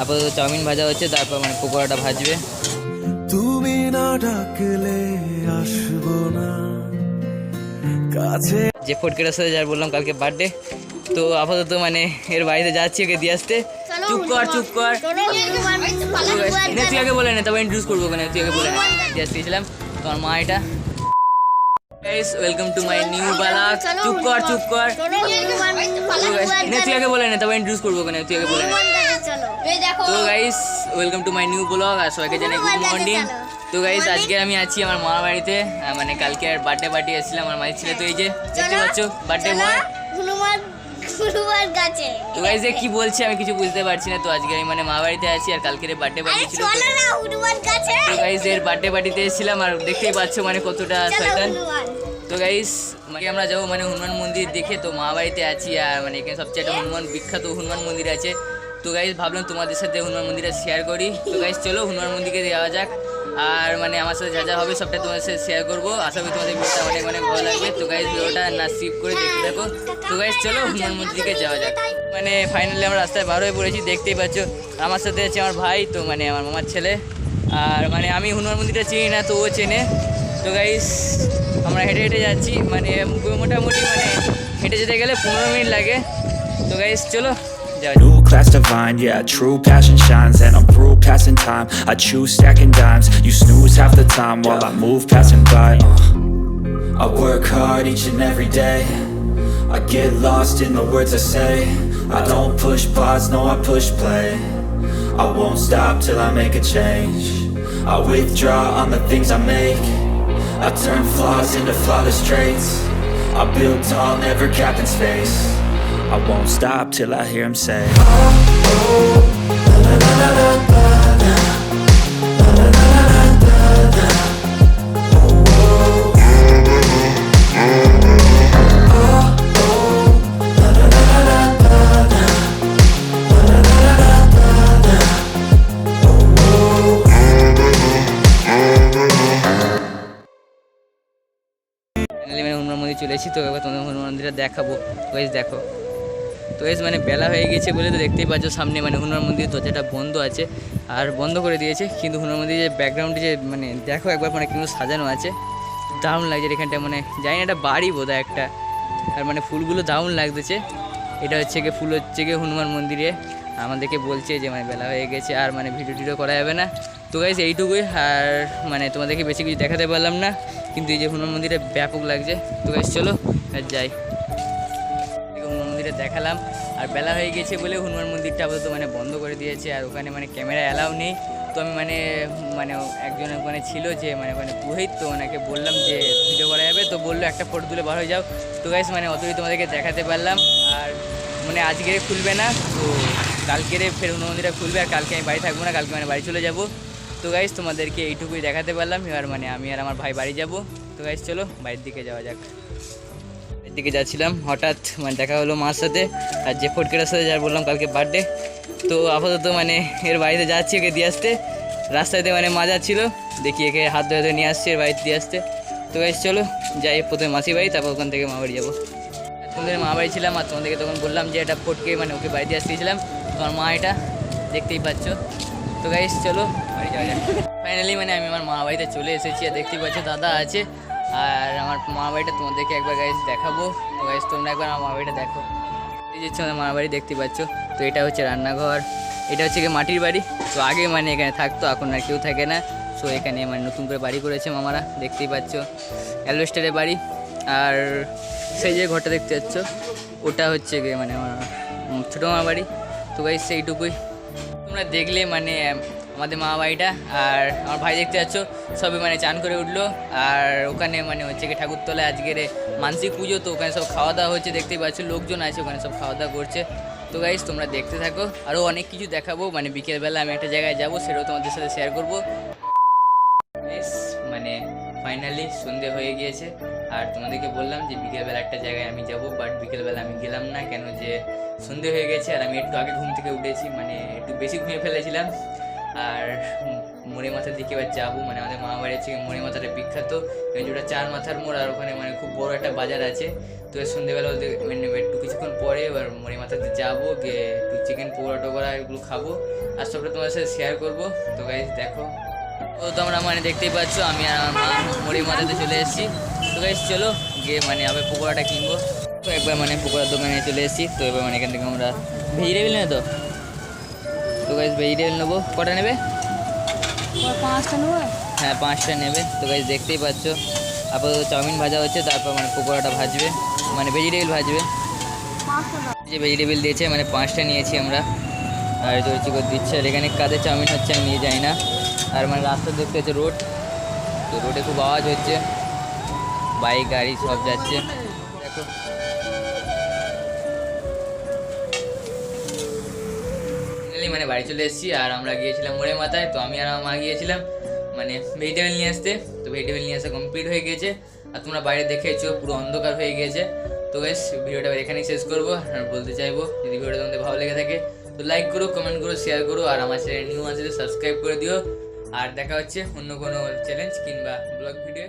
আপাতত চাউমিন ভাজা হচ্ছে, তারপর মানে পকোড়াটা ভাজবে। তুমি না ডাকলে আসবো না কাছে। যে ফটকেটার সাথে যার বললাম কালকে বার্থডে, তো আপাতত মানে এর বাড়িতে যাচ্ছি ওকে দিয়ে আসতে। চুপ কর চুপ কর, তুই আগে বলে নে, তারপর ইন্ট্রোডিউস করবো। ওখানে তুই আগে বলে নে, দিয়ে আসতেছিলাম তোমার মা এটা। Guys welcome to my new blog. চুপ কর চুপ কর, তুই আগে বলে নে, তারপর ইন্ট্রোডিউস করবো। ওখানে তুই আগে বলে নে। তো guys welcome to my new blog, আর সবাইকে জানাই গুড মর্নিং। তো গাইস আজকে আমি আছি আমার মামার বাড়িতে, মানে কালকে আর বার্থডে পার্টি এসেছিলাম আমার মায়ের ছেলে। তো এই যে দেখতে পাচ্ছ বার্থডে বয়। তো গাইস কি বলছে আমি কিছু বুঝতে পারছি না। তো আজকে আমি মানে মা বাড়িতে আছি, আর কালকের বার্থডে পার্টি ছিল। তো গাইস এর বার্থডে পার্টিতে এসেছিলাম, আর দেখতেই পাচ্ছ মানে কতটা শয়তান। তো গাইস মানে আমরা যাবো মানে হনুমান মন্দির দেখে। তো মা বাড়িতে আছি, আর মানে এখানে সবচেয়ে একটা হনুমান বিখ্যাত হনুমান মন্দির আছে। তো গাইস ভাবলাম তোমাদের সাথে হনুমান মন্দিরে শেয়ার করি। তো গাইস চলো হনুমান মন্দিরে যাওয়া যাক, আর মানে আমার সাথে যা যা হবে সবটা তোমাদের সাথে শেয়ার করবো। আশা করি তোমাদের ভিডিওটা অনেক অনেক ভালো লাগবে। তো গাইস ভিডিওটা না স্কিপ করে দেখতে থাকো। তো গাইস চলো হনুমান মন্দিরে যাওয়া যাক। মানে ফাইনালি আমরা রাস্তায় বার হয়ে পড়েছি, দেখতেই পাচ্ছ। আমার সাথে আছে আমার ভাই, তো মানে আমার মামার ছেলে। আর মানে আমি হনুমান মন্দিরটা চিনি না, তো ও চেনে। তো গাইস আমরা হেঁটে হেঁটে যাচ্ছি, মানে মোটামুটি মানে হেঁটে যেতে গেলে 15 মিনিট লাগে। তো গাইস চলো যাওয়া যাক। New class divine, yeah, true passion shines. And I'm through passing time, I choose stacking dimes. You snooze half the time while I move passing by. I work hard each and every day, I get lost in the words I say. I don't push pause, no I push play. I won't stop till I make a change. I withdraw on the things I make, I turn flaws into flawless traits. I build tall, never capped in space. I won't stop till I hear him say, oh, oh, la la la la la la, la la la la la la, oh, oh, oh, oh, la la la la la la, la la la la la la, oh, oh. Finally মানে হনুমান মন্দির চলে এসেছি। তো এবার তোমাদের হনুমান মন্দিরটা দেখাবো। Guys দেখো, তো গাইস মানে বেলা হয়ে গেছে বলে তো দেখতেই পাচ্ছ সামনে মানে হনুমান মন্দিরের দরজাটা বন্ধ আছে, আর বন্ধ করে দিয়েছে। কিন্তু হনুমান মন্দিরের যে ব্যাকগ্রাউন্ডে যে মানে দেখো একবার মানে কিন্তু সাজানো আছে, দারুণ লাগছে এখানটা। মানে জানি না এটা বাড়ি বোধহয় একটা, আর মানে ফুলগুলো দারুণ লাগতেছে। এটা হচ্ছে গিয়ে ফুল হচ্ছে গিয়ে হনুমান মন্দিরে। আমাদেরকে বলছে যে মানে বেলা হয়ে গেছে, আর মানে ভিডিও টিডিও করা যাবে না। তো গাইস এইটুকুই, আর মানে তোমাদেরকে বেশি কিছু দেখাতে পারলাম না, কিন্তু এই যে হনুমান মন্দিরে ব্যাপক লাগছে। তো গাইস চলো আর যাই, হনুমান মন্দিরে দেখালাম। আর বেলা হয়ে গেছে বলে হনুমান মন্দিরটা আপাতত মানে বন্ধ করে দিয়েছে, আর ওখানে মানে ক্যামেরা অ্যালাউ নেই। তো আমি মানে মানে একজন ওখানে ছিল যে মানে ওখানে পুরোহিত, তো ওনাকে বললাম যে ভিডিও করা যাবে, তো বললো একটা ফটো তুলে বার হয়ে যাও। তো গাইস মানে অতই তোমাদেরকে দেখাতে পারলাম। আর মানে আজকে খুলবে না, তো কালকেরে ফের হনুমান মন্দিরটা খুলবে, আর কালকে আমি বাড়ি থাকবো না, কালকে মানে বাড়ি চলে যাব। তো গাইস তোমাদেরকে এইটুকুই দেখাতে পারলাম। এবার মানে আমি আর আমার ভাই বাড়ি যাব। তো গাইস চলো বাড়ির দিকে যাওয়া যাক। বাড়ির দিকে যাচ্ছিলাম, হঠাৎ মানে দেখা হলো মার সাথে, আর যে ফটকেটার সাথে যার বললাম কালকে বার্থডে। তো আপাতত মানে এর বাড়িতে যাচ্ছি ওকে দিয়ে আসতে। রাস্তাতে মানে মা যাচ্ছিলো, দেখি একে হাত ধরে ধরে নিয়ে আসছে এর বাড়িতে দিয়ে আসতে। তো গাইস চলো যাই, প্রথমে মাসি বাড়ি, তারপর ওখান থেকে মা বাড়ি যাবো। তোমাদের মা বাড়ি ছিলাম, আর তোমাদেরকে তখন বললাম যে এটা ফটকে মানে ওকে বাড়িতে আসতেছিলাম। তোমার মা এটা দেখতেই পাচ্ছ। তো গাইস চলো বাড়ি যাওয়া যায়। ফাইনালি মানে আমি আমার মা বাড়িতে চলে এসেছি, আর দেখতেই পাচ্ছ দাদা আছে, আর আমার মা বাড়িটা তোমাদেরকে একবার গাইস দেখাবো। তো গাইস তোমরা একবার আমার মা বাড়িটা দেখো। এই যে আমাদের মা বাড়ি দেখতে পাচ্ছ। তো এটা হচ্ছে রান্নাঘর, এটা হচ্ছে কি মাটির বাড়ি। তো আগে মানে এখানে থাকতো, এখন আর কেউ থাকে না। সো এখানে মানে নতুন করে বাড়ি করেছে মামারা, দেখতেই পাচ্ছ অ্যালবেস্টারের বাড়ি। আর সেই যে ঘরটা দেখতে পাচ্ছ ওটা হচ্ছে গিয়ে মানে আমার ছোটো মামার বাড়ি। তো গাইস সেইটুকুই তোমরা দেখলে মানে আমাদের মা বাড়িটা। আর আমার ভাই দেখতে পাচ্ছ সবে মানে চান করে উঠলো, আর ওখানে মানে হচ্ছে কি ঠাকুরতলায় আজকের মানসিক পুজো। তো ওখানে সব খাওয়া দাওয়া হচ্ছে, দেখতেই পাচ্ছ লোকজন আছে ওখানে সব খাওয়া দাওয়া করছে। তো গাইস তোমরা দেখতে থাকো, আরও অনেক কিছু দেখাবো। মানে বিকেলবেলা আমি একটা জায়গায় যাবো, সেটাও তোমাদের সাথে শেয়ার করবো। মানে ফাইনালি সন্ধে হয়ে গিয়েছে, আর তোমাদেরকে বললাম যে বিকেলবেলা একটা জায়গায় আমি যাব, বাট বিকেলবেলা আমি গেলাম না, কেন যে সন্ধে হয়ে গেছে। আর আমি একটু আগে ঘুম থেকে উঠেছি, মানে একটু বেশি ঘুমিয়ে ফেলেছিলাম। আর মুড়ি মাথার দিকে এবার যাবো, মানে আমাদের মামা বাড়ি হচ্ছে মুড়ি মাথাটা বিখ্যাত, যেটা 4 মাথার মোড়, আর ওখানে মানে খুব বড় একটা বাজার আছে। তো সন্ধ্যেবেলা ওদের মানে একটু কিছুক্ষণ পরে এবার মুড়ি মাথাতে যাবো, গিয়ে একটু চিকেন পকোড়া টোকোড়া এগুলো খাবো, আর সবটা তোমার সাথে শেয়ার করবো। তো গাইস দেখো, তো তোমরা মানে দেখতেই পাচ্ছ আমি আর আমার মা মুড়ি মাথাতে চলে এসেছি। তো গাইস চলো গিয়ে মানে আবার পকোড়াটা কিনবো। তো একবার মানে পকোড়ার দোকানে চলে এসেছি। তো এবার মানে এখান থেকে আমরা ভেজিটেবিল নেই তো, তো গাইস ভেজিটেবিল নেবো। কটা নেবে? 5টা নেবো। হ্যাঁ 5টা নেবে। তো গাইস দেখতেই পাচ্ছ আপাতত চাউমিন ভাজা হচ্ছে, তারপর মানে পকোড়াটা ভাজবে, মানে ভেজিটেবিল ভাজবে। 5টা যে ভেজিটেবিল দিয়েছে মানে 5টা নিয়েছি আমরা, আর চরচি করে দিচ্ছে। আর এখানে কাদের চাউমিন হচ্ছে আমি নিয়ে যাই না। আর মানে রাস্তা দেখতে হচ্ছে রোড, তো রোডে খুব আওয়াজ হচ্ছে, বাইক গাড়ি সব যাচ্ছে দেখো। মানে বাড়ি চলে এসেছি, আর আমরা গিয়েছিলাম মোড়ে মাথায়। তো আমি আর আমার মা গিয়েছিলাম মানে ভেজিটেবিল নিয়ে আসতে। তো ভেজিটেবিল নিয়ে আসা কমপ্লিট হয়ে গিয়েছে, আর তোমরা বাইরে দেখেছো পুরো অন্ধকার হয়ে গিয়েছে। তো গাইস ভিডিওটা এখানেই শেষ করবো। আর বলতে চাইবো যদি ভিডিওটা তোমাদের ভালো লেগে থাকে তো লাইক করো, কমেন্ট করো, শেয়ার করো, আর আমার চ্যানেল নিউ আসলে সাবস্ক্রাইব করে দিও। আর দেখা হচ্ছে অন্য কোনো চ্যালেঞ্জ কিংবা ব্লগ ভিডিও।